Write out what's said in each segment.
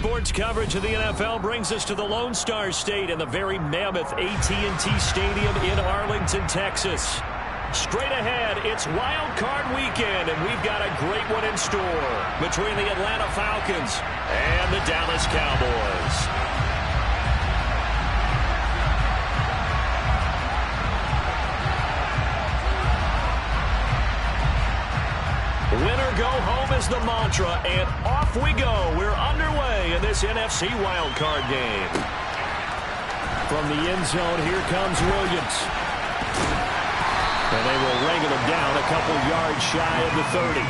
Sports coverage of the NFL brings us to the Lone Star State in the very mammoth AT&T Stadium in Arlington, Texas. Straight ahead, it's Wild Card Weekend, and we've got a great one in store between the Atlanta Falcons and the Dallas Cowboys. Winner go home is the mantra, and off we go. We're underway in this NFC wildcard game. From the end zone, here comes Williams. And they will wrangle him down a couple yards shy of the 30.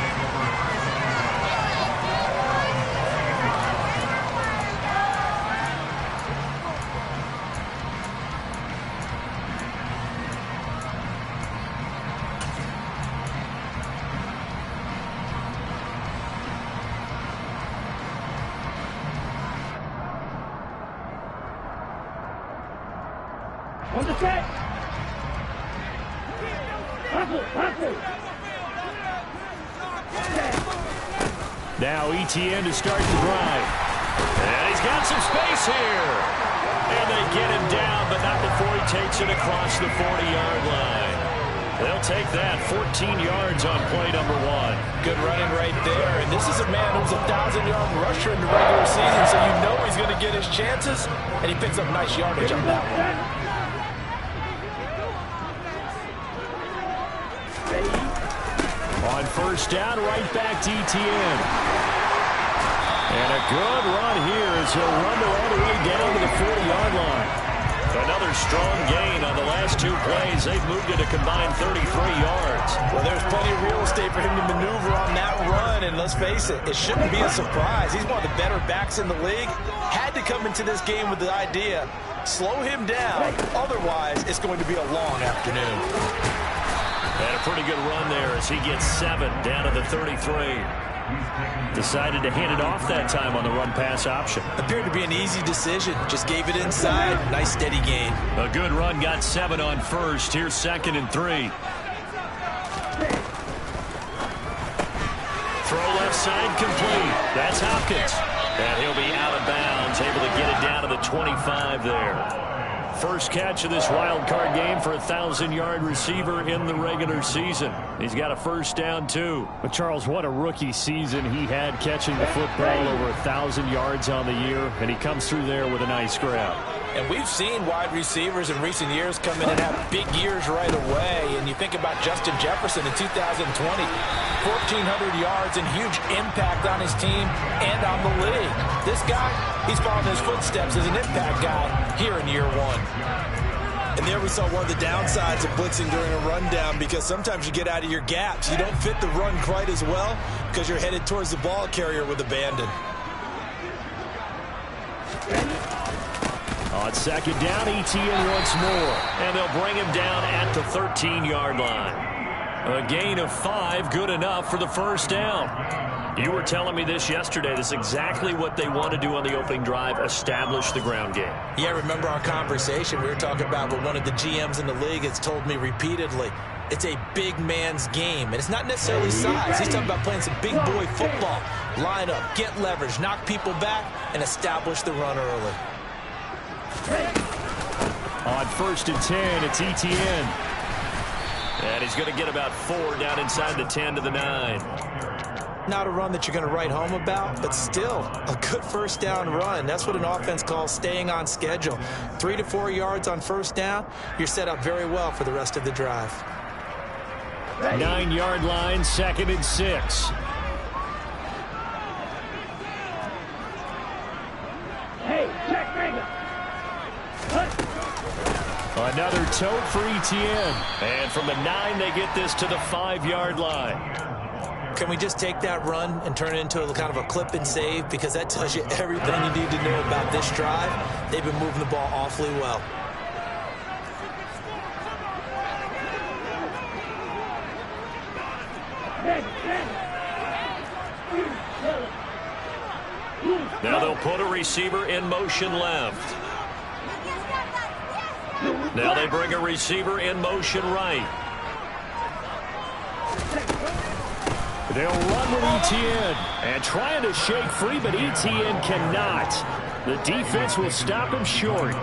On the set. Now ETN to start the drive. And he's got some space here. And they get him down, but not before he takes it across the 40-yard line. They'll take that 14 yards on play number 1. Good running right there. And this is a man who's a 1,000-yard rusher in the regular season, so you know he's going to get his chances. And he picks up nice yardage on that one. On first down, right back to ETN. And a good run here as he'll run all the way down to the 40-yard line. Another strong gain on the last 2 plays. They've moved it a combined 33 yards. Well, there's plenty of real estate for him to maneuver on that run. And let's face it, it shouldn't be a surprise. He's one of the better backs in the league. Had to come into this game with the idea, slow him down. Otherwise, it's going to be a long afternoon. And a pretty good run there as he gets 7 down to the 33. Decided to hand it off that time on the run-pass option. Appeared to be an easy decision. Just gave it inside. Nice steady gain. A good run, got 7 on first. Here's 2nd and 3. Throw left side complete. That's Hopkins. And he'll be out of bounds, able to get it down to the 25 there. First catch of this wild card game for a 1,000-yard receiver in the regular season. He's got a first down, too. But, Charles, what a rookie season he had catching the football, over 1,000 yards on the year, and he comes through there with a nice grab. And we've seen wide receivers in recent years come in and have big years right away. And you think about Justin Jefferson in 2020, 1,400 yards and huge impact on his team and on the league. This guy, he's following his footsteps as an impact guy here in year 1. And there we saw one of the downsides of blitzing during a rundown, because sometimes you get out of your gaps. You don't fit the run quite as well because you're headed towards the ball carrier with abandon. On second down, ETN once more. And they'll bring him down at the 13-yard line. A gain of 5, good enough for the first down. You were telling me this yesterday. This is exactly what they want to do on the opening drive, establish the ground game. Yeah, remember our conversation. We were talking about what one of the GMs in the league has told me repeatedly. It's a big man's game, and it's not necessarily size. He's talking about playing some big boy football. Line up, get leverage, knock people back, and establish the run early. On first and 10, it's ETN. And he's going to get about 4 down inside the 10 to the 9. Not a run that you're going to write home about, but still a good first down run. That's what an offense calls staying on schedule. 3 to 4 yards on first down, you're set up very well for the rest of the drive. 9-yard line, 2nd and 6. Hey, check finger. Another tote for ETN. And from the 9, they get this to the 5-yard line. Can we just take that run and turn it into a kind of a clip and save? Because that tells you everything you need to know about this drive. They've been moving the ball awfully well. Now they'll put a receiver in motion left. Now they bring a receiver in motion right. They'll run with Etienne. And trying to shake free, but Etienne cannot. The defense will stop him short.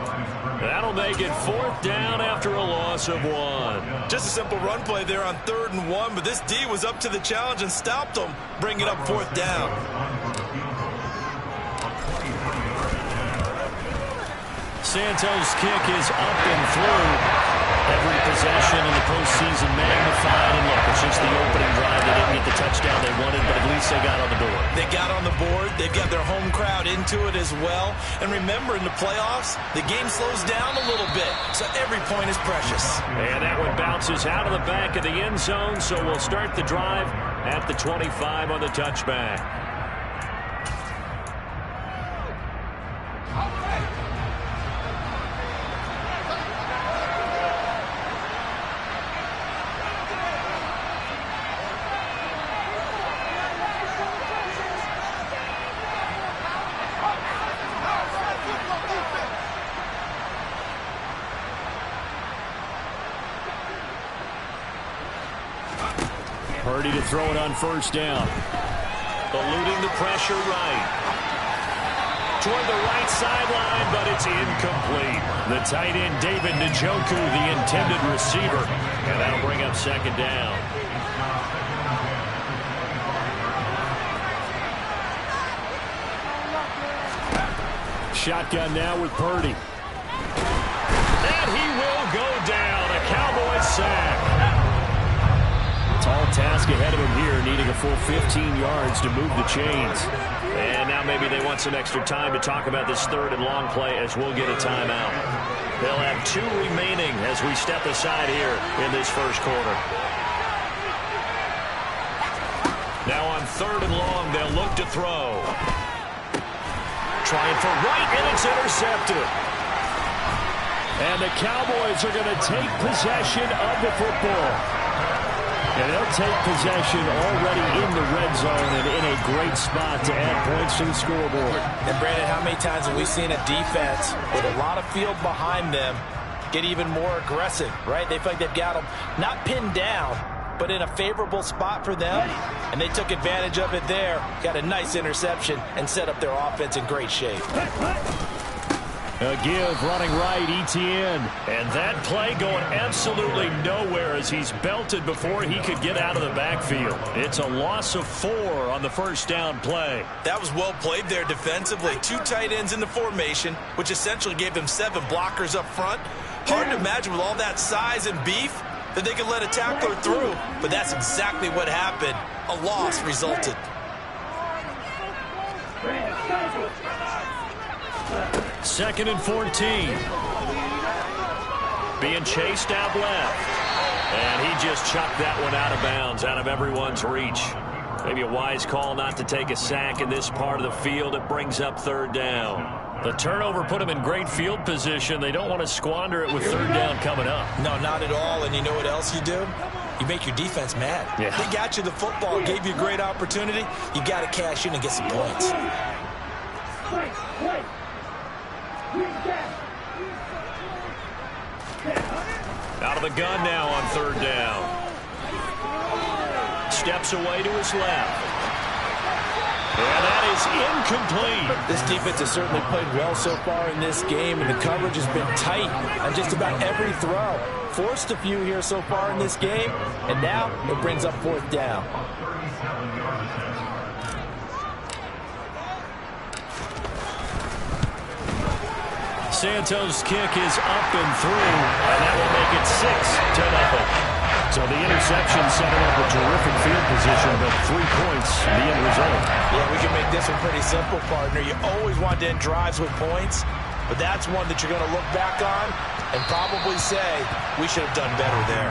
That'll make it 4th down after a loss of 1. Just a simple run play there on 3rd and 1, but this D was up to the challenge and stopped them, bringing up 4th down. Santos' kick is up and through. Every possession in the postseason magnified. And look, it's just the opening drive. They didn't get the touchdown they wanted, but at least they got on the board. They got on the board. They've got their home crowd into it as well. And remember, in the playoffs, the game slows down a little bit, so every point is precious. And that one bounces out of the back of the end zone, so we'll start the drive at the 25 on the touchback. Purdy to throw it on 1st down. Eluding the pressure right. Toward the right sideline, but it's incomplete. The tight end, David Njoku, the intended receiver. And that'll bring up 2nd down. Shotgun now with Purdy. And he will go down. A Cowboys sack. Tall task ahead of him here, needing a full 15 yards to move the chains. And now maybe they want some extra time to talk about this 3rd and long play as we'll get a timeout. They'll have 2 remaining as we step aside here in this 1st quarter. Now on 3rd and long, they'll look to throw. Trying for right, and it's intercepted. And the Cowboys are going to take possession of the football. And they'll take possession already in the red zone and in a great spot to add points to the scoreboard. And, Brandon, how many times have we seen a defense with a lot of field behind them get even more aggressive, right? They feel like they've got them not pinned down, but in a favorable spot for them, and they took advantage of it there, got a nice interception, and set up their offense in great shape. A give running right, Etienne. And that play going absolutely nowhere as he's belted before he could get out of the backfield. It's a loss of 4 on the 1st down play. That was well played there defensively. 2 tight ends in the formation, which essentially gave them 7 blockers up front. Hard to imagine with all that size and beef that they could let a tackler through. But that's exactly what happened. A loss resulted. 2nd and 14. Being chased out left. And he just chucked that one out of bounds, out of everyone's reach. Maybe a wise call not to take a sack in this part of the field. It brings up 3rd down. The turnover put them in great field position. They don't want to squander it with 3rd down coming up. No, not at all. And you know what else you do? You make your defense mad. Yeah. They got you the football, gave you a great opportunity. You got to cash in and get some points. Out of the gun now on 3rd down. Steps away to his left. And that is incomplete. This defense has certainly played well so far in this game, and the coverage has been tight on just about every throw. Forced a few here so far in this game, and now it brings up 4th down. Santos' kick is up and through, and that will make it 6-0. So the interception setting up a terrific field position, but 3 points, the end result. Yeah, we can make this one pretty simple, partner. You always want to end drives with points, but that's one that you're going to look back on and probably say, we should have done better there.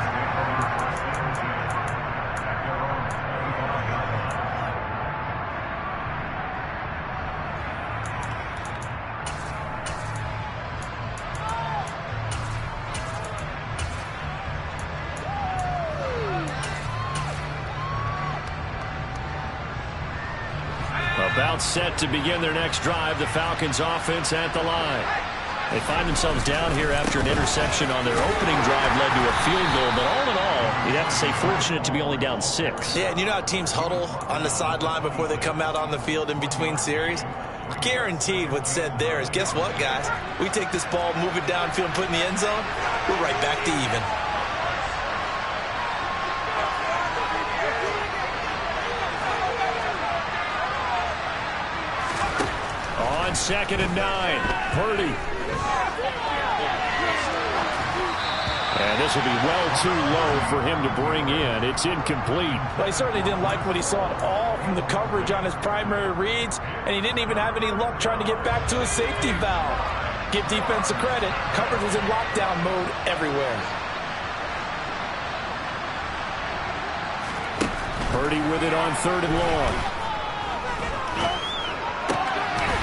About set to begin their next drive. The Falcons offense at the line. They find themselves down here after an interception on their opening drive led to a field goal. But all in all, you'd have to say fortunate to be only down 6. Yeah, and you know how teams huddle on the sideline before they come out on the field in between series? Guaranteed what's said there is, guess what, guys? We take this ball, move it downfield, and put it in the end zone, we're right back to even. On 2nd and 9, Purdy. And this will be well too low for him to bring in. It's incomplete. Well, he certainly didn't like what he saw at all from the coverage on his primary reads, and he didn't even have any luck trying to get back to his safety valve. Give defense a credit. Coverage was in lockdown mode everywhere. Purdy with it on 3rd and long.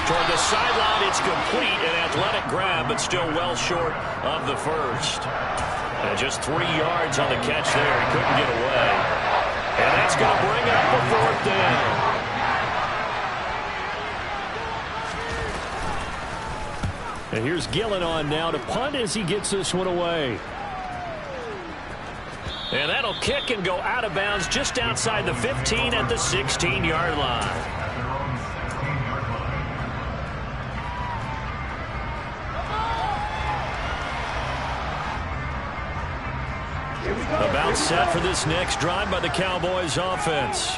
Toward the sideline, it's complete. An athletic grab, but still well short of the first. And just 3 yards on the catch there. He couldn't get away. And that's going to bring up a 4th down. And here's Gillen on now to punt as he gets this one away. And that'll kick and go out of bounds just outside the 15 at the 16-yard line. About set for this next drive by the Cowboys offense.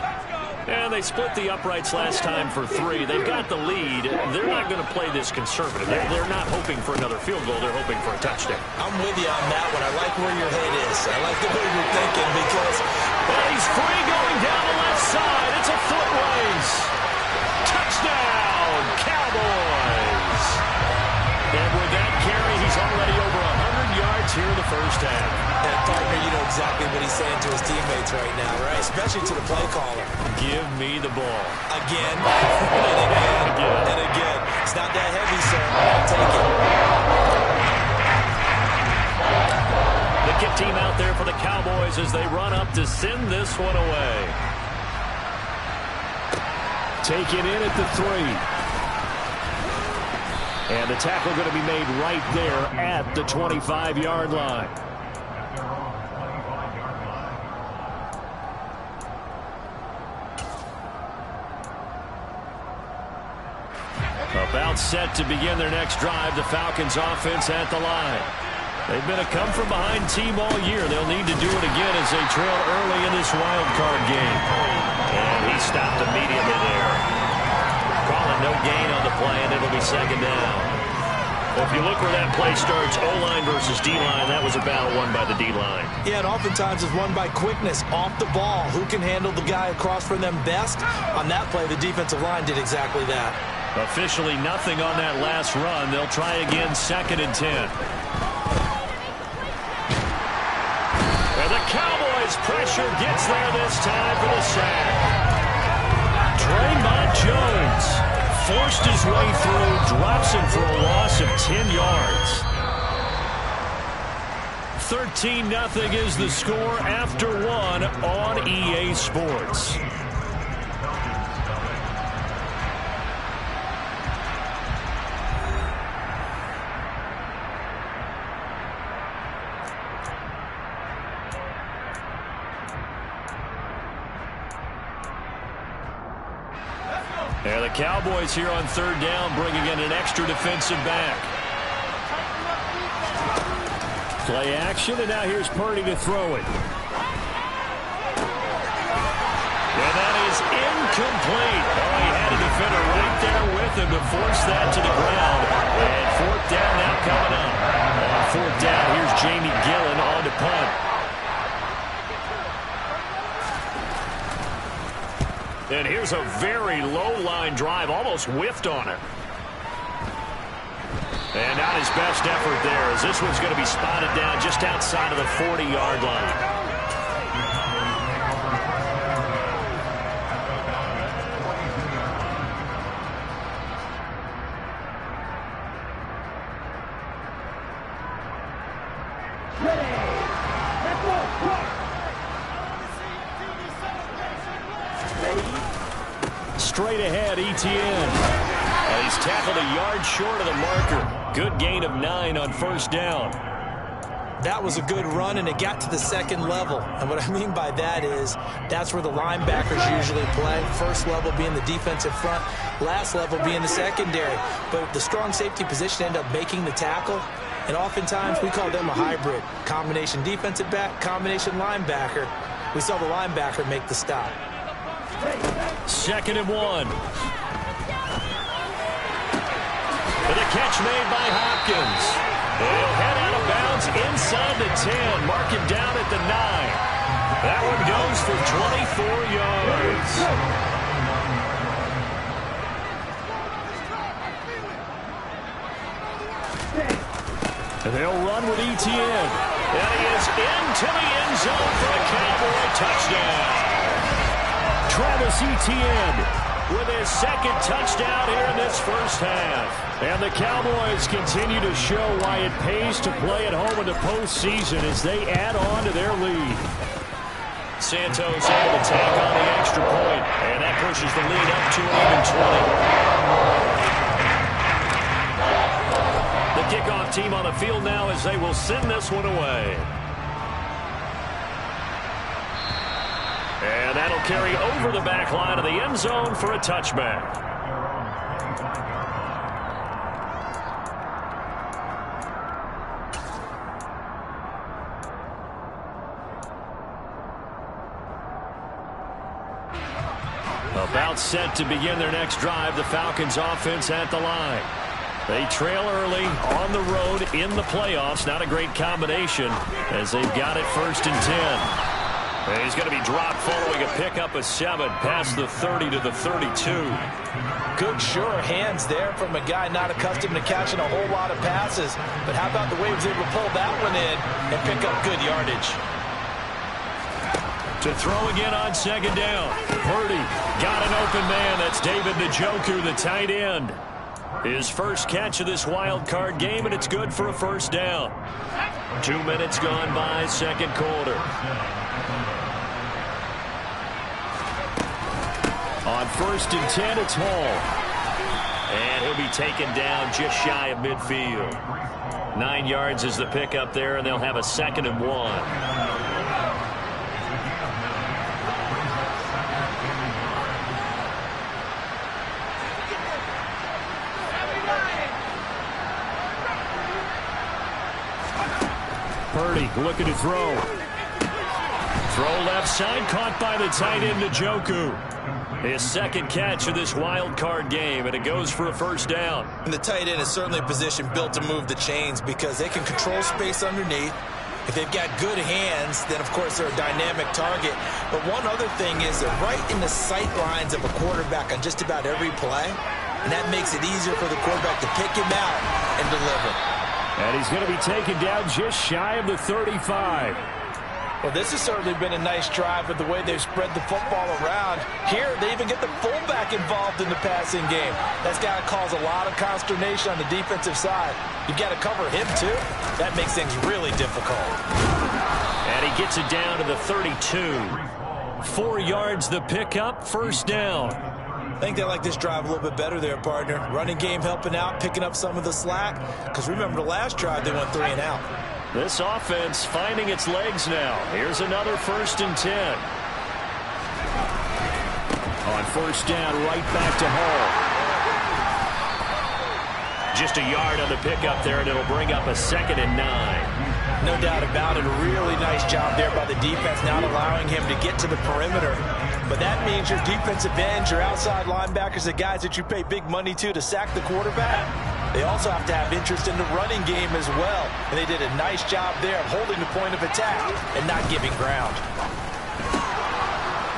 And they split the uprights last time for 3. They've got the lead. They're not going to play this conservative. They're not hoping for another field goal. They're hoping for a touchdown. I'm with you on that one. I like where your head is. I like the way you're thinking because he's free going down the left side. It's a foot race. Touchdown, Cowboys. And with that carry, he's already over 100 yards here in the first half. And partner, you know exactly what he's saying to his teammates right now, right? Especially to the play caller. Give me the ball. Again, and again, and again. It's not that heavy, sir. I'll take it. The kick team out there for the Cowboys as they run up to send this one away. Taken in at the 3. And the tackle going to be made right there at the 25-yard line. About set to begin their next drive. The Falcons offense at the line. They've been a come-from-behind team all year. They'll need to do it again as they trail early in this wild card game. And he stopped immediately there. Calling no gain on the play, and it'll be 2nd down. Well, if you look where that play starts, O-line versus D-line, that was a battle won by the D-line. Yeah, and oftentimes it's won by quickness off the ball. Who can handle the guy across from them best? On that play, the defensive line did exactly that. Officially nothing on that last run. They'll try again, 2nd and 10. And the Cowboys pressure gets there this time for the sack. Draymond Jones forced his way through, drops him for a loss of 10 yards. 13-0 is the score after 1 on EA Sports. And the Cowboys here on 3rd down, bringing in an extra defensive back. Play action, and now here's Purdy to throw it. And that is incomplete. Oh, he had a defender right there with him to force that to the ground. And 4th down now coming up. On 4th down, here's Jamie Gillen on to punt. And here's a very low-line drive, almost whiffed on it. And not his best effort there, as this one's going to be spotted down just outside of the 40-yard line. Straight ahead, ETN. And He's tackled a yard short of the marker. Good gain of 9 on first down. That was a good run, and it got to the second level. And what I mean by that is that's where the linebackers usually play. First level being the defensive front, last level being the secondary. But the strong safety position ended up making the tackle, and oftentimes we call them a hybrid. Combination defensive back, combination linebacker. We saw the linebacker make the stop. 2nd and 1. And a catch made by Hopkins. He'll head out of bounds inside the 10. Mark him down at the 9. That one goes for 24 yards. And they'll run with Etienne. And he is into the end zone for a Cowboy touchdown. Travis Etienne with his 2nd touchdown here in this first half. And the Cowboys continue to show why it pays to play at home in the postseason as they add on to their lead. Santos able to tack on the extra point, and that pushes the lead up to an even 20. The kickoff team on the field now as they will send this one away. And that'll carry over the back line of the end zone for a touchback. About set to begin their next drive, the Falcons offense at the line. They trail early on the road in the playoffs. Not a great combination as they've got it 1st and 10. And he's going to be dropped following a pickup of 7 past the 30 to the 32. Good, sure hands there from a guy not accustomed to catching a whole lot of passes. But how about the way he was able to pull that one in and pick up good yardage? To throw again on 2nd down. Purdy got an open man. That's David Njoku, the tight end. His first catch of this wild card game, and it's good for a first down. 2 minutes gone by, 2nd quarter. On 1st and 10, it's Hall. And he'll be taken down just shy of midfield. 9 yards is the pickup there, and they'll have a 2nd and 1. Purdy looking to throw. Throw left side, caught by the tight end Njoku. His 2nd catch of this wild card game, and it goes for a first down. And the tight end is certainly a position built to move the chains because they can control space underneath. If they've got good hands, then, of course, they're a dynamic target. But one other thing is they're right in the sight lines of a quarterback on just about every play, and that makes it easier for the quarterback to pick him out and deliver. And he's going to be taken down just shy of the 35. Well, this has certainly been a nice drive with the way they've spread the football around. Here, they even get the fullback involved in the passing game. That's got to cause a lot of consternation on the defensive side. You've got to cover him, too. That makes things really difficult. And he gets it down to the 32. 4 yards the pickup, first down. I think they like this drive a little bit better there, partner. Running game helping out, picking up some of the slack. Because remember, the last drive, they went 3 and out. This offense finding its legs now. Here's another 1st and 10. On first down, right back to Hall. Just a yard on the pickup there, and it'll bring up a 2nd and 9. No doubt about it. A really nice job there by the defense, not allowing him to get to the perimeter. But that means your defensive ends, your outside linebackers, the guys that you pay big money to sack the quarterback, they also have to have interest in the running game as well. And they did a nice job there of holding the point of attack and not giving ground.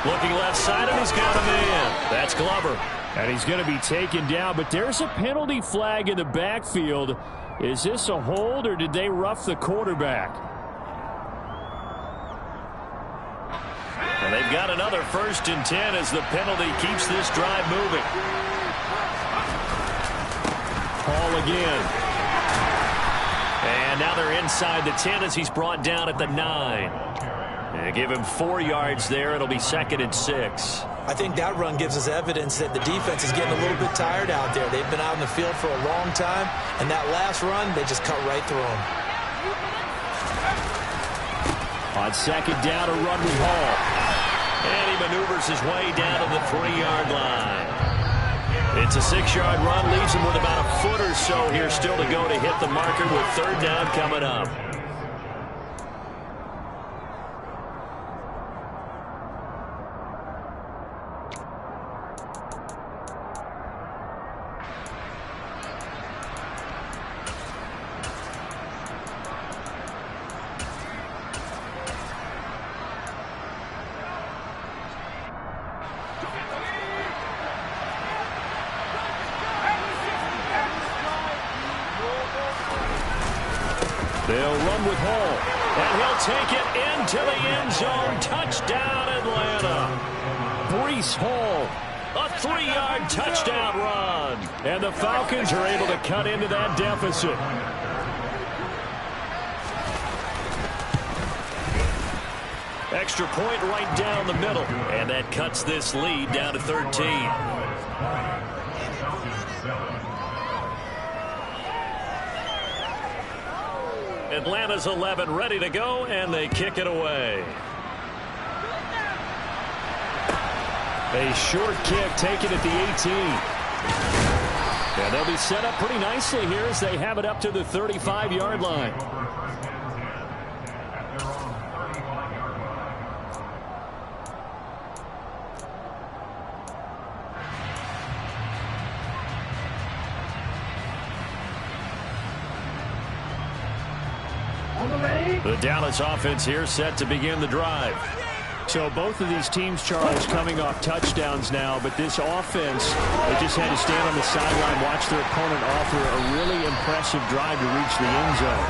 Looking left side, and he's got a man. That's Glover. And he's going to be taken down, but there's a penalty flag in the backfield. Is this a hold, or did they rough the quarterback? And they've got another 1st and 10 as the penalty keeps this drive moving. Hall again. And now they're inside the 10 as he's brought down at the 9. They give him 4 yards there. It'll be 2nd and 6. I think that run gives us evidence that the defense is getting a little bit tired out there. They've been out in the field for a long time, and that last run, they just cut right through them. On 2nd down, a run with Hall. And he maneuvers his way down to the 3-yard line. It's a 6-yard run, leaves him with about a foot or so here still to go to hit the marker with 3rd down coming up. They'll run with Hall, and he'll take it into the end zone. Touchdown, Atlanta. Breece Hall, a 3-yard touchdown run. And the Falcons are able to cut into that deficit. Extra point right down the middle, and that cuts this lead down to 13. Atlanta's 11 ready to go, and they kick it away. A short kick taken at the 18. And they'll be set up pretty nicely here as they have it up to the 35-yard line. The Dallas offense here set to begin the drive. So both of these teams, Charles, coming off touchdowns now, but this offense, they just had to stand on the sideline, watch their opponent offer a really impressive drive to reach the end zone.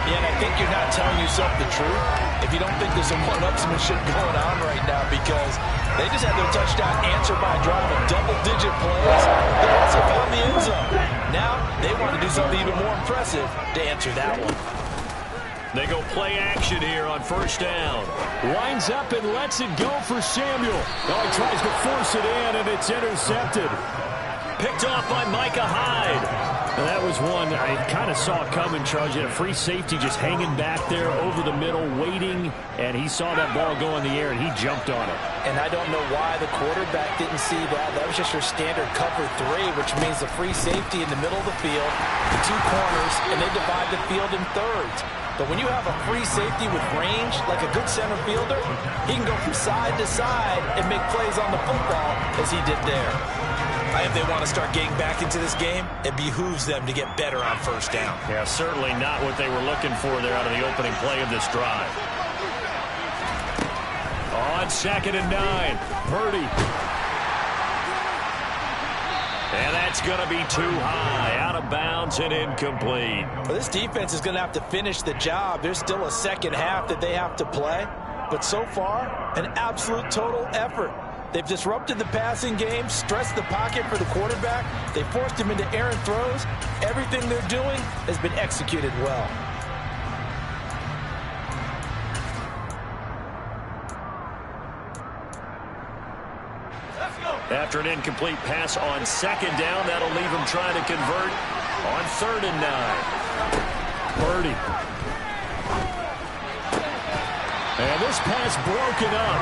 Yeah, and I think you're not telling yourself the truth if you don't think there's some one-upsmanship going on right now, because they just had their touchdown answered by a drive of double-digit plays. They also found the end zone. Now they want to do something even more impressive to answer that one. They go play action here on 1st down. Winds up and lets it go for Samuel. Oh, he tries to force it in, and it's intercepted. Picked off by Micah Hyde. And that was one I kind of saw coming, Charles. You had a free safety just hanging back there over the middle, waiting, and he saw that ball go in the air, and he jumped on it. And I don't know why the quarterback didn't see that. That was just your standard cover 3, which means the free safety in the middle of the field, the 2 corners, and they divide the field in thirds. But when you have a free safety with range, like a good center fielder, he can go from side to side and make plays on the football as he did there. If they want to start getting back into this game, it behooves them to get better on 1st down. Yeah, certainly not what they were looking for there out of the opening play of this drive. On 2nd and 9, Purdy. And that's going to be too high, out of bounds and incomplete. Well, this defense is going to have to finish the job. There's still a second half that they have to play. But so far, an absolute total effort. They've disrupted the passing game, stressed the pocket for the quarterback. They forced him into errant throws. Everything they're doing has been executed well. After an incomplete pass on 2nd down, that'll leave him trying to convert on 3rd and 9. Purdy. And this pass broken up.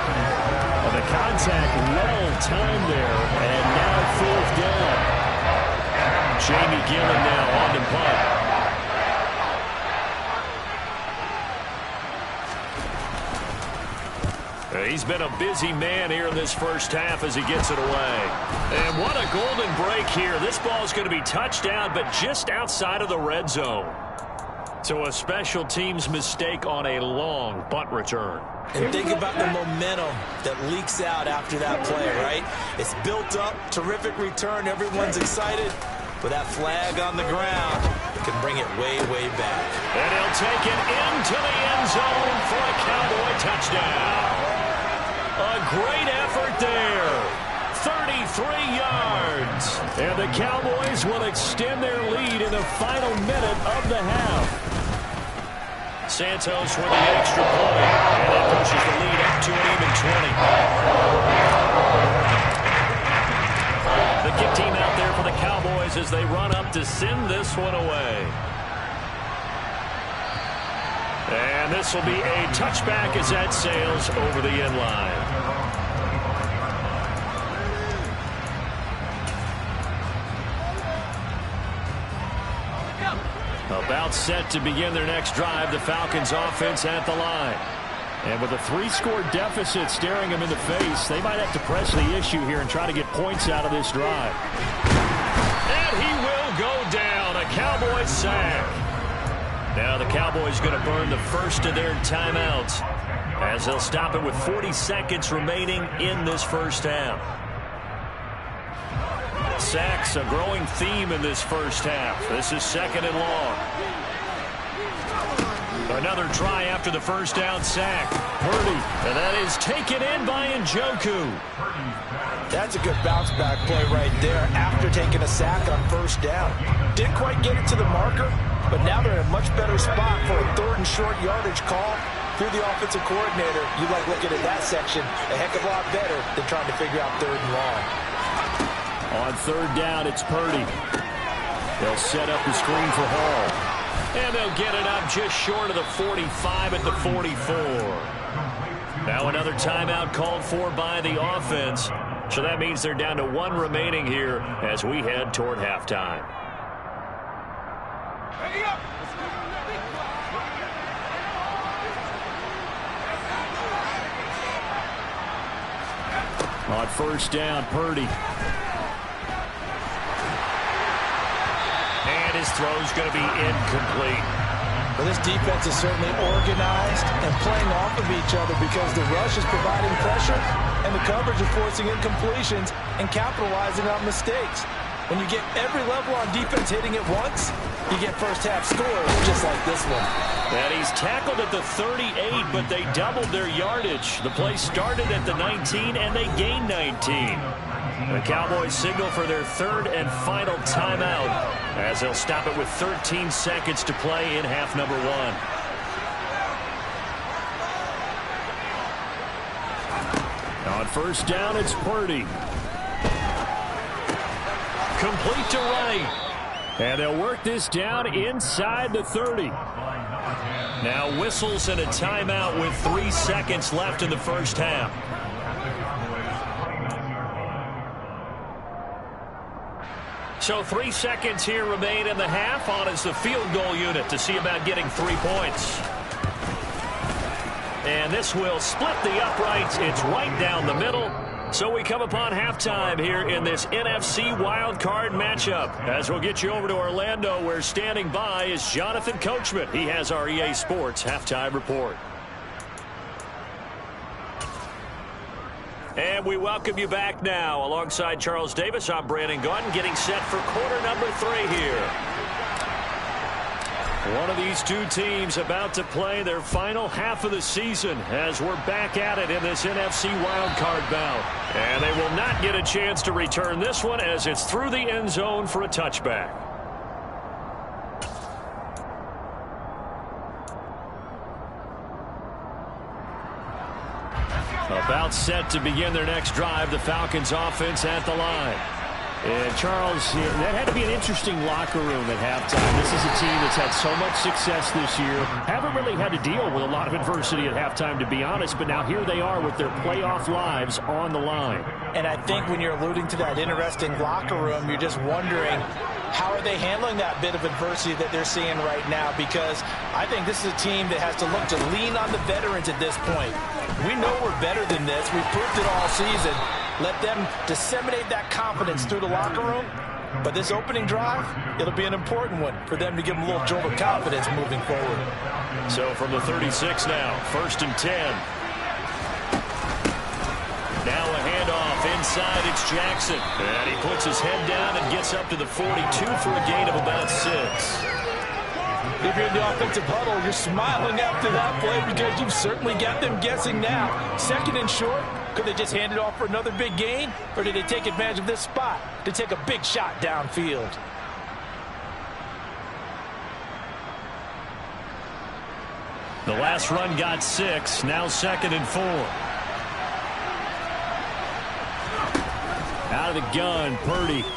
And the contact well timed there, and now 4th down. Jamie Gillen now on the punt. He's been a busy man here in this 1st half as he gets it away. And what a golden break here. This ball is going to be touchdown, but just outside of the red zone. So a special teams mistake on a long punt return. And think about the momentum that leaks out after that play, right? It's built up, terrific return, everyone's excited. But that flag on the ground can bring it way, way back. And he'll take it into the end zone for a Cowboy touchdown. A great effort there. 33 yards. And the Cowboys will extend their lead in the final minute of the half. Santos with the extra point. And that pushes the lead up to an even 20. The kick team out there for the Cowboys as they run up to send this one away. And this will be a touchback as that sails over the end line. About set to begin their next drive, the Falcons offense at the line. And with a 3-score deficit staring them in the face, they might have to press the issue here and try to get points out of this drive. And he will go down, a Cowboys sack. Now the Cowboys going to burn the first of their timeouts as they'll stop it with 40 seconds remaining in this first half. Sacks, a growing theme in this first half. This is 2nd and long. Another try after the first down sack. Purdy, and that is taken in by Njoku. That's a good bounce back play right there after taking a sack on first down. Didn't quite get it to the marker, but now they're in a much better spot for a 3rd and short yardage call. Through the offensive coordinator, you like looking at that section a heck of a lot better than trying to figure out 3rd and long. On 3rd down, it's Purdy. They'll set up the screen for Hall. And they'll get it up just short of the 45 at the 44. Now another timeout called for by the offense. So that means they're down to 1 remaining here as we head toward halftime. On 1st down, Purdy. And his throw's going to be incomplete. Well, this defense is certainly organized and playing off of each other because the rush is providing pressure and the coverage is forcing incompletions and capitalizing on mistakes. When you get every level on defense hitting it once, you get first half scores just like this one. And he's tackled at the 38, but they doubled their yardage. The play started at the 19, and they gained 19. The Cowboys signal for their 3rd and final timeout as they'll stop it with 13 seconds to play in half number 1. On 1st down, it's Purdy. Complete to right. And they'll work this down inside the 30. Now whistles and a timeout with 3 seconds left in the first half. So 3 seconds here remain in the half. On is the field goal unit to see about getting 3 points. And this will split the uprights. It's right down the middle. So we come upon halftime here in this NFC wildcard matchup. As we'll get you over to Orlando, where standing by is Jonathan Coachman. He has our EA Sports halftime report. And we welcome you back now. Alongside Charles Davis, I'm Brandon Gaudin, getting set for quarter number 3 here. One of these two teams about to play their final half of the season as we're back at it in this NFC wildcard bout. And they will not get a chance to return this one as it's through the end zone for a touchback. About set to begin their next drive, the Falcons offense at the line. And Charles, that had to be an interesting locker room at halftime. This is a team that's had so much success this year. Haven't really had to deal with a lot of adversity at halftime, to be honest. But now here they are with their playoff lives on the line. And I think when you're alluding to that interesting locker room, you're just wondering, how are they handling that bit of adversity that they're seeing right now? Because I think this is a team that has to look to lean on the veterans at this point. We know we're better than this. We've proved it all season. Let them disseminate that confidence through the locker room. But this opening drive, it'll be an important one for them to give them a little jolt of confidence moving forward. So from the 36 now, 1st and 10. Now a handoff inside, it's Jackson. And he puts his head down and gets up to the 42 for a gain of about 6. If you're in the offensive huddle, you're smiling after that play because you've certainly got them guessing now. 2nd and short. Could they just hand it off for another big gain? Or did they take advantage of this spot to take a big shot downfield? The last run got 6. Now 2nd and 4. Out of the gun, Purdy.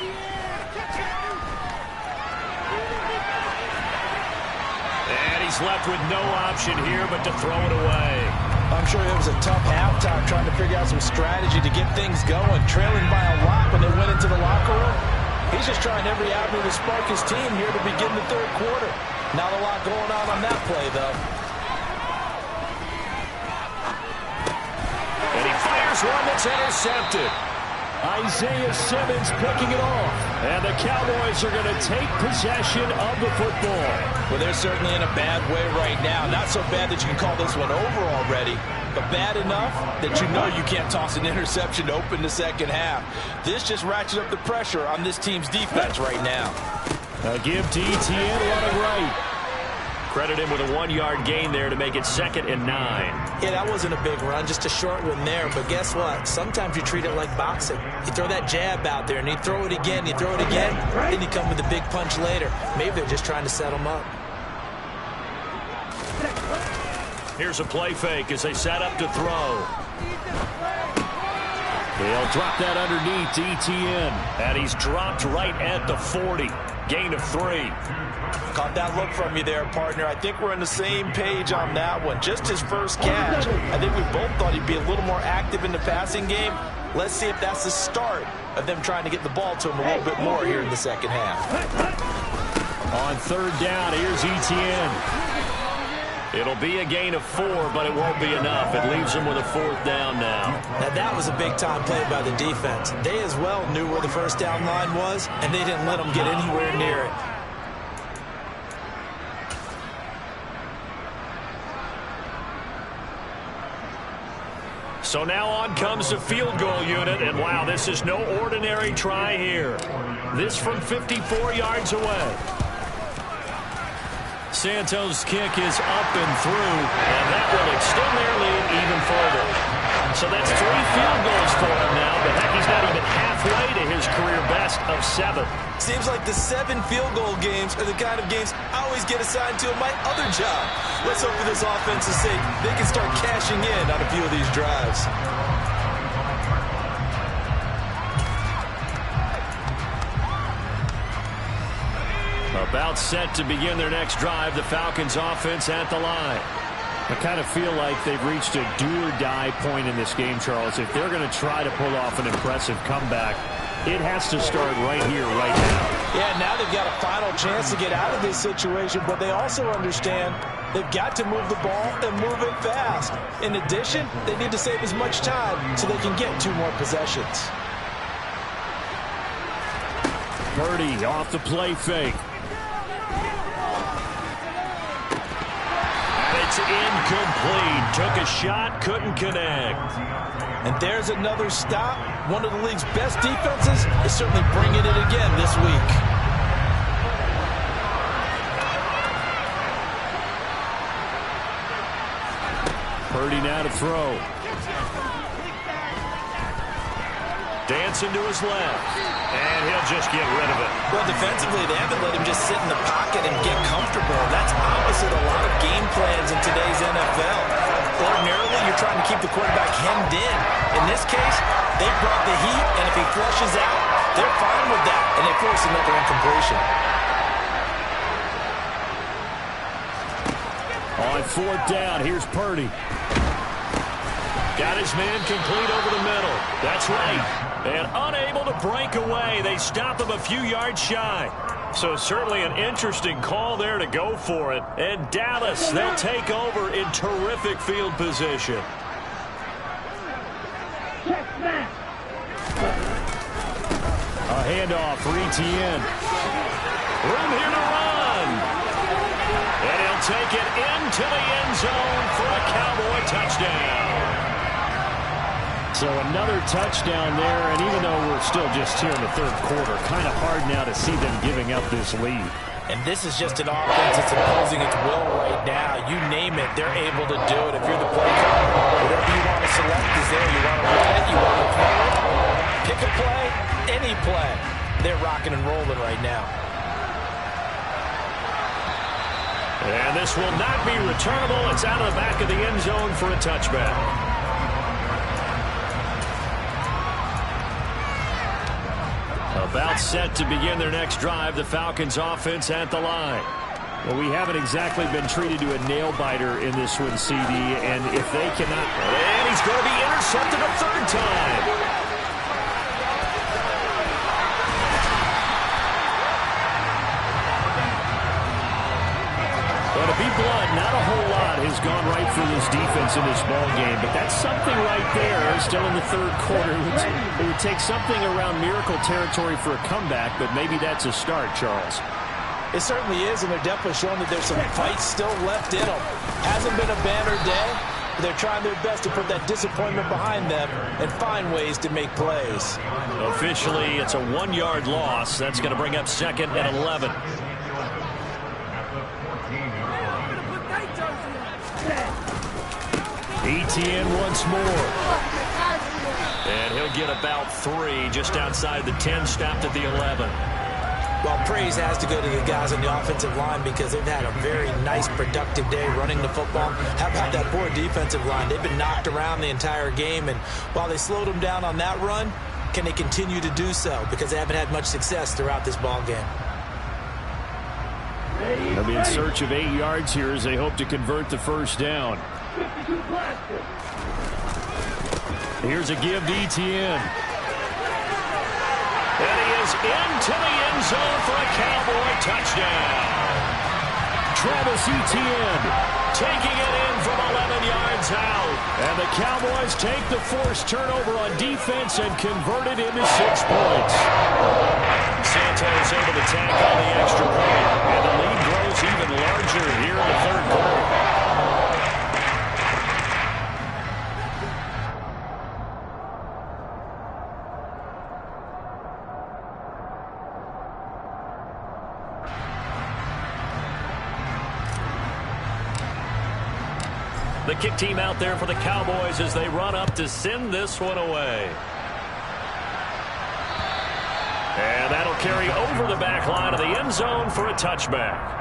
And he's left with no option here but to throw it away. I'm sure it was a tough halftime trying to figure out some strategy to get things going. Trailing by a lot when they went into the locker room. He's just trying every avenue to spark his team here to begin the third quarter. Not a lot going on that play, though. And he fires one that's intercepted. Isaiah Simmons picking it off. And the Cowboys are going to take possession of the football. Well, they're certainly in a bad way right now. Not so bad that you can call this one over already, but bad enough that you know you can't toss an interception to open the second half. This just ratchets up the pressure on this team's defense right now. Give to Etienne running right. Credit him with a 1-yard gain there to make it 2nd and 9. Yeah, that wasn't a big run, just a short one there. But guess what? Sometimes you treat it like boxing. You throw that jab out there, and you throw it again, you throw it again, then you come with a big punch later. Maybe they're just trying to set them up. Here's a play fake as they set up to throw. He'll drop that underneath to Etienne. And he's dropped right at the 40. Gain of 3. Caught that look from you there, partner. I think we're on the same page on that one. Just his first catch. I think we both thought he'd be a little more active in the passing game. Let's see if that's the start of them trying to get the ball to him a little bit more here in the second half. On 3rd down, here's Etienne. It'll be a gain of 4, but it won't be enough. It leaves them with a 4th down now. Now, that was a big-time play by the defense. They as well knew where the first down line was, and they didn't let them get anywhere near it. So now on comes the field goal unit, and wow, this is no ordinary try here. This from 54 yards away. Santos' kick is up and through, and that will extend their lead even further. So that's 3 field goals for him now, but heck, he's not even halfway to his career best of 7. Seems like the 7 field goal games are the kind of games I always get assigned to in my other job. Let's hope for this offense's sake they can start cashing in on a few of these drives. About set to begin their next drive, the Falcons offense at the line. I kind of feel like they've reached a do-or-die point in this game, Charles. If they're going to try to pull off an impressive comeback, it has to start right here, right now. Yeah, now they've got a final chance to get out of this situation, but they also understand they've got to move the ball and move it fast. In addition, they need to save as much time so they can get 2 more possessions. Purdy off the play fake. It's incomplete. Took a shot, couldn't connect. And there's another stop. One of the league's best defenses is certainly bringing it again this week. Purdy now to throw. Dancing to his left. And he'll just get rid of it. Well, defensively, they haven't let him just sit in the pocket and get comfortable. That's opposite a lot of game plans in today's NFL. Ordinarily, you're trying to keep the quarterback hemmed in. In this case, they brought the heat, and if he flushes out, they're fine with that, and they force another incompletion. On 4th down, here's Purdy. Got his man complete over the middle. That's right. And unable to break away. They stop him a few yards shy. So certainly an interesting call there to go for it. And Dallas, they'll take over in terrific field position. A handoff for Etienne. Room here to run. And he'll take it into the end zone for a Cowboy touchdown. So another touchdown there, and even though we're still just here in the 3rd quarter, kind of hard now to see them giving up this lead. And this is just an offense that's imposing its will right now. You name it, they're able to do it. If you're the play caller, whatever you want to select is there. You want to run it, you want to throw it. Pick a play, any play. They're rocking and rolling right now. And this will not be returnable. It's out of the back of the end zone for a touchback. About set to begin their next drive, the Falcons offense at the line. Well, we haven't exactly been treated to a nail-biter in this one, CD, and if they cannot... And he's going to be intercepted a third time. Well, to be blunt, not a whole lot has gone right for this defense in this ball game, but that's something right there. Still in the third quarter. It would take something around miracle territory for a comeback, but maybe that's a start, Charles. It certainly is, and they're definitely showing that there's some fight still left in them. Hasn't been a banner day, but they're trying their best to put that disappointment behind them and find ways to make plays. Officially, it's a 1-yard loss. That's going to bring up 2nd and 11. Etienne once more. And he'll get about 3 just outside the 10, stopped at the 11. Well, praise has to go to the guys on the offensive line because they've had a very nice, productive day running the football. How about that poor defensive line? They've been knocked around the entire game, and while they slowed them down on that run, can they continue to do so? Because they haven't had much success throughout this ball game. They'll be in search of 8 yards here as they hope to convert the first down. Here's a give to Etienne. And he is into the end zone for a Cowboy touchdown. Travis Etienne taking it in from 11 yards out. And the Cowboys take the forced turnover on defense and convert it into 6 points. Santos able to tack on the extra point. And the lead grows even larger here in the third quarter. The kick team out there for the Cowboys as they run up to send this one away. And that'll carry over the back line of the end zone for a touchback.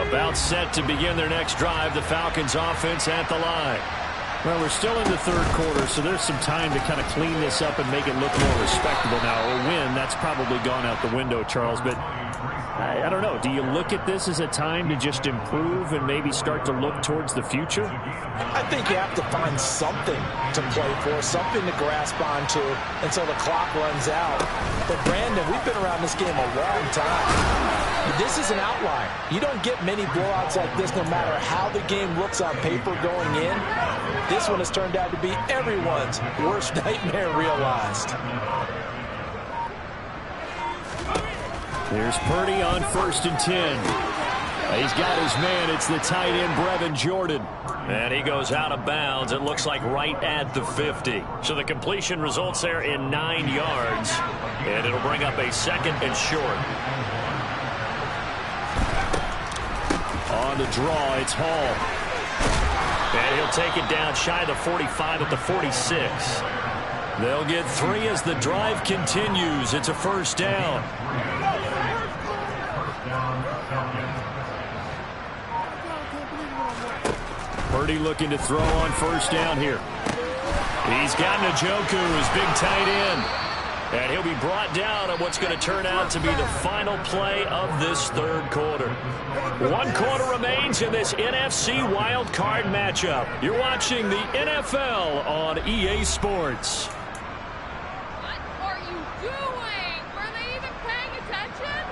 About set to begin their next drive, the Falcons offense at the line. Well, we're still in the third quarter, so there's some time to kind of clean this up and make it look more respectable. Now, a win, that's probably gone out the window, Charles, but I don't know. Do you look at this as a time to just improve and maybe start to look towards the future? I think you have to find something to play for, something to grasp onto until the clock runs out. But, Brandon, we've been around this game a long time. This is an outlier. You don't get many blowouts like this no matter how the game looks on paper going in. This one has turned out to be everyone's worst nightmare realized. Here's Purdy on 1st and 10. He's got his man. It's the tight end, Brevin Jordan. And he goes out of bounds. It looks like right at the 50. So the completion results there in 9 yards. And it'll bring up a 2nd and short. On the draw, it's Hall. And he'll take it down shy of the 45 at the 46. They'll get 3 as the drive continues. It's a first down. Purdy looking to throw on first down here. He's got Njoku, his big tight end. And he'll be brought down on what's going to turn out to be the final play of this third quarter. 1 quarter remains in this NFC wild card matchup. You're watching the NFL on EA Sports. What are you doing? Were they even paying attention?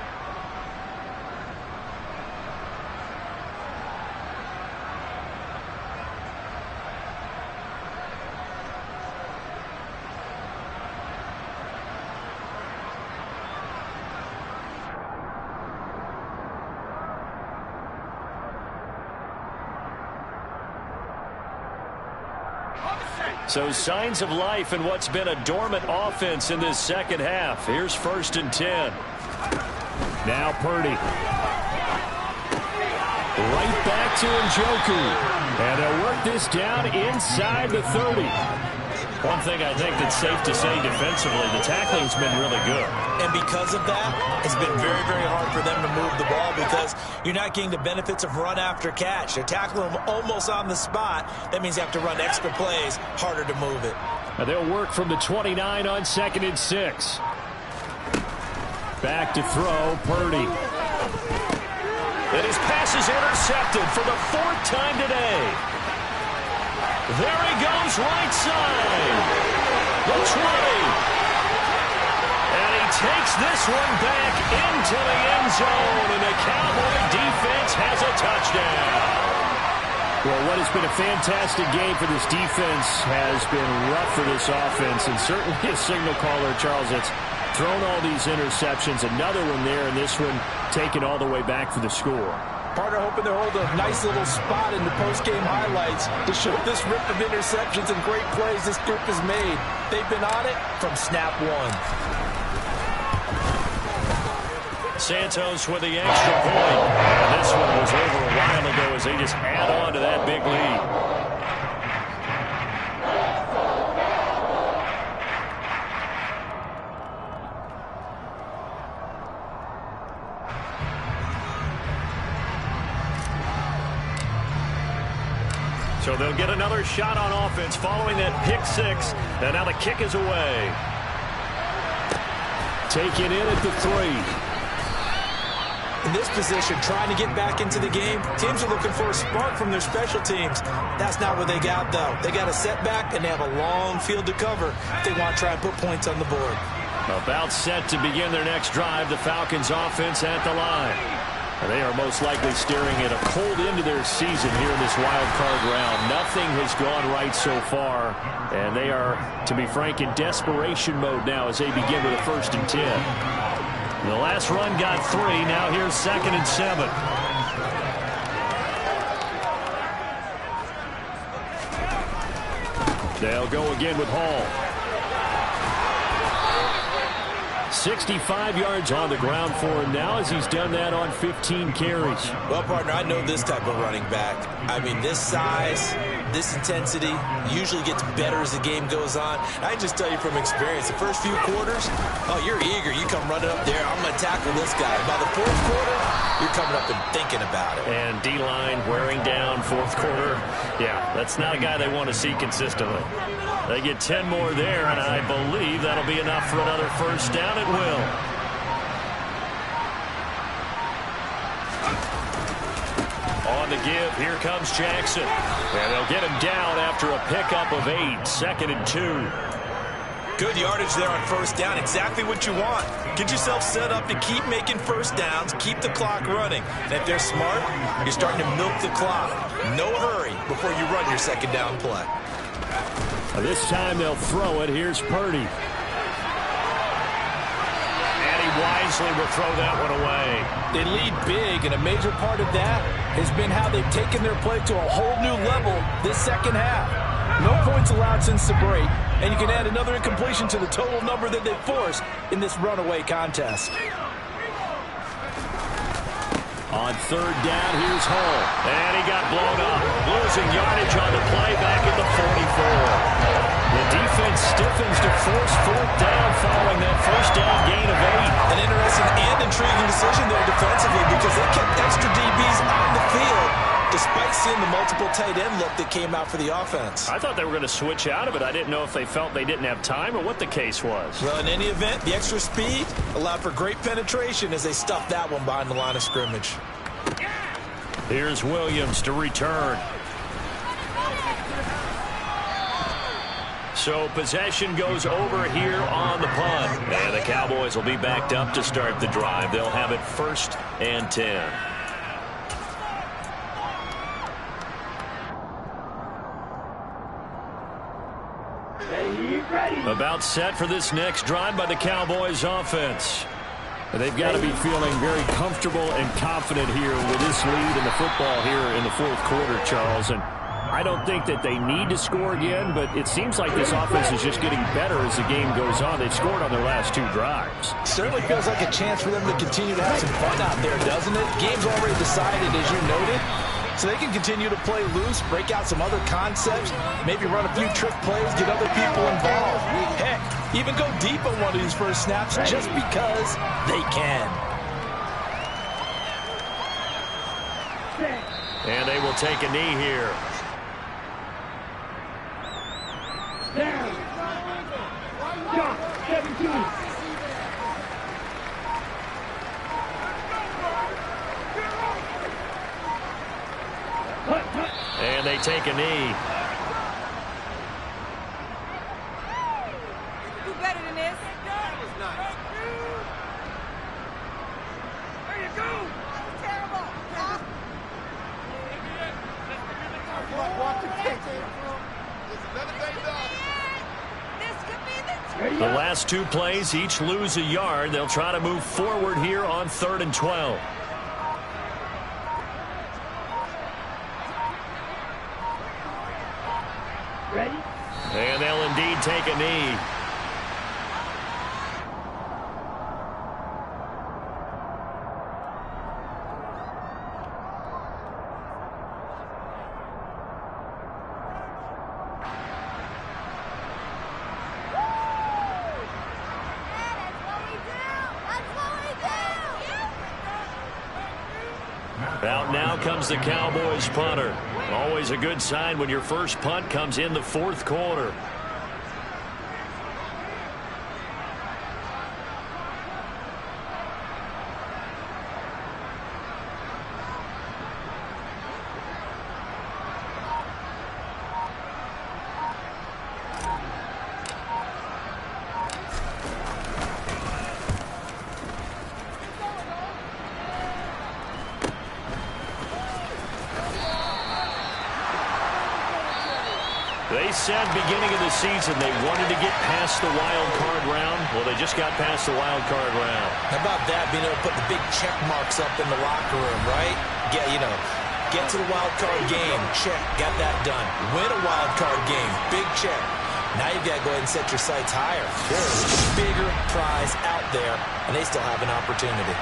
So signs of life in what's been a dormant offense in this second half. Here's 1st and 10. Now Purdy. Right back to Njoku. And they'll work this down inside the 30. One thing I think that's safe to say defensively, the tackling's been really good. And because of that, it's been very, very hard for them to move the ball because you're not getting the benefits of run after catch. They're tackling them almost on the spot. That means you have to run extra plays, harder to move it. Now they'll work from the 29 on 2nd and 6. Back to throw, Purdy. And his pass is intercepted for the 4th time today. There he goes, right side. The 20. And he takes this one back into the end zone, and the Cowboy defense has a touchdown. Well, what has been a fantastic game for this defense has been rough for this offense, and certainly a signal caller, Charles, that's thrown all these interceptions. Another one there, and this one taken all the way back for the score. Partner hoping to hold a nice little spot in the post-game highlights to show this rip of interceptions and great plays this group has made. They've been on it from snap one. Santos with the extra point. And this one was over a while ago as they just add on to that big lead. So they'll get another shot on offense following that pick six. And now the kick is away. Taken in at the 3. In this position, trying to get back into the game, teams are looking for a spark from their special teams. That's not what they got, though. They got a setback, and they have a long field to cover if they want to try and put points on the board. About set to begin their next drive, the Falcons offense at the line. And they are most likely staring at a cold end to their season here in this wild card round. Nothing has gone right so far, and they are, to be frank, in desperation mode now as they begin with a 1st and 10. The last run got 3. Now here's 2nd and 7. They'll go again with Hall. 65 yards on the ground for him now as he's done that on 15 carries. Well, partner, I know this type of running back. I mean, this size, this intensity usually gets better as the game goes on. I can just tell you from experience, the first few quarters, oh, you're eager. You come running up there. I'm going to tackle this guy. By the 4th quarter, you're coming up and thinking about it. And D-line wearing down 4th quarter. Yeah, that's not a guy they want to see consistently. They get 10 more there, and I believe that'll be enough for another 1st down. It will. On the give, here comes Jackson. And they'll get him down after a pickup of 8. 2nd and 2. Good yardage there on 1st down. Exactly what you want. Get yourself set up to keep making 1st downs, keep the clock running. And if they're smart, you're starting to milk the clock. No hurry before you run your 2nd down play. This time they'll throw it. Here's Purdy. And he wisely will throw that one away. They lead big, and a major part of that has been how they've taken their play to a whole new level this 2nd half. No points allowed since the break, and you can add another incompletion to the total number that they've forced in this runaway contest. On 3rd down, here's Hall. And he got blown up. Losing yardage on the play back at the 44. The defense stiffens to force 4th down following that 1st down gain of 8. An interesting and intriguing decision there defensively because they kept extra DBs on the field despite seeing the multiple tight end look that came out for the offense. I thought they were going to switch out of it. I didn't know if they felt they didn't have time or what the case was. Well, in any event, the extra speed allowed for great penetration as they stuffed that one behind the line of scrimmage. Here's Williams to return. So possession goes over here on the punt. And the Cowboys will be backed up to start the drive. They'll have it 1st and 10. About set for this next drive by the Cowboys offense. They've got to be feeling very comfortable and confident here with this lead in the football here in the 4th quarter, Charles. And I don't think that they need to score again, but it seems like this offense is just getting better as the game goes on. They've scored on their last 2 drives. Certainly feels like a chance for them to continue to have some fun out there, doesn't it? Game's already decided, as you noted. So they can continue to play loose, break out some other concepts, maybe run a few trick plays, get other people involved. Heck, even go deep on one of these first snaps just because they can. And they will take a knee here. Down. Shot. 17. And they take a knee. Do better than this. There you go. Terrible. This could be the The last 2 plays, each lose a yard. They'll try to move forward here on 3rd and 12. Ready? And they'll indeed take a knee. Out now comes the Cowboys punter. Always a good sign when your first punt comes in the 4th quarter. They said beginning of the season they wanted to get past the wild card round. Well, they just got past the wild card round. How about that, being able to put the big check marks up in the locker room, right? Get to the wild card game. Check. Got that done. Win a wild card game. Big check. Now you've got to go ahead and set your sights higher. There's a bigger prize out there, and they still have an opportunity.